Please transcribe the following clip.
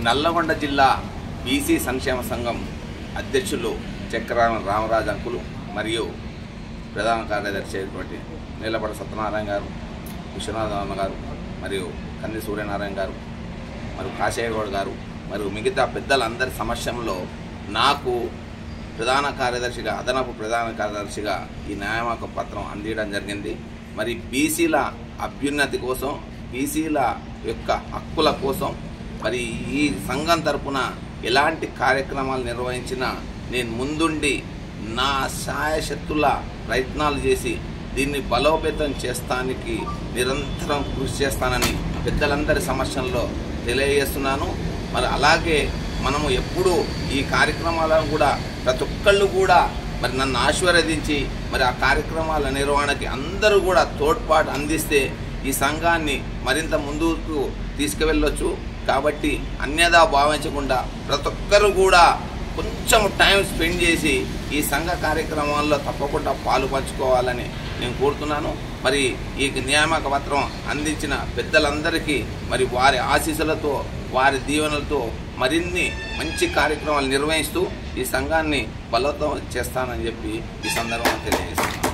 నల్లగొండ జిల్లా బీసీ సంక్షేమ సంఘం అధ్యక్షులు చక్రాల రామరాజు అంకులు మరియు ప్రధాన కార్యదర్శి అయినటువంటి నీలపడ సత్యనారాయణ గారు, విశ్వనాథ గారు మరియు కంది సూర్యనారాయణ గారు మరియు కాశయ్య గౌడ్ గారు మరియు మిగతా పెద్దలందరి సమక్షంలో నాకు ప్రధాన కార్యదర్శిగా, అదనపు ప్రధాన కార్యదర్శిగా ఈ నియామక పత్రం అందించడం జరిగింది. మరి బీసీల అభ్యున్నతి కోసం, బీసీల యొక్క హక్కుల కోసం మరి ఈ సంఘం తరపున ఎలాంటి కార్యక్రమాలు నిర్వహించినా నేను ముందుండి నా శాయశక్తుల ప్రయత్నాలు చేసి దీన్ని బలోపేతం చేస్తానికి నిరంతరం కృషి చేస్తానని పెద్దలందరి సమక్షంలో తెలియజేస్తున్నాను. మరి అలాగే మనము ఎప్పుడూ ఈ కార్యక్రమాలను కూడా ప్రతి ఒక్కళ్ళు కూడా మరి నన్ను ఆశీర్వదించి మరి ఆ కార్యక్రమాల నిర్వహణకి అందరూ కూడా తోడ్పాటు అందిస్తే ఈ సంఘాన్ని మరింత ముందుకు తీసుకువెళ్ళొచ్చు. కాబట్టి అన్యదా భావించకుండా ప్రతి ఒక్కరు కూడా కొంచెం టైం స్పెండ్ చేసి ఈ సంఘ కార్యక్రమాల్లో తప్పకుండా పాలు పంచుకోవాలని నేను కోరుతున్నాను. మరి ఈ నియామక పత్రం అందించిన పెద్దలందరికీ మరి వారి ఆశీస్సులతో, వారి దీవెనలతో మరిన్ని మంచి కార్యక్రమాలు నిర్వహిస్తూ ఈ సంఘాన్ని బలోపేతం చేస్తానని చెప్పి ఈ సందర్భంగా తెలియజేస్తున్నాను.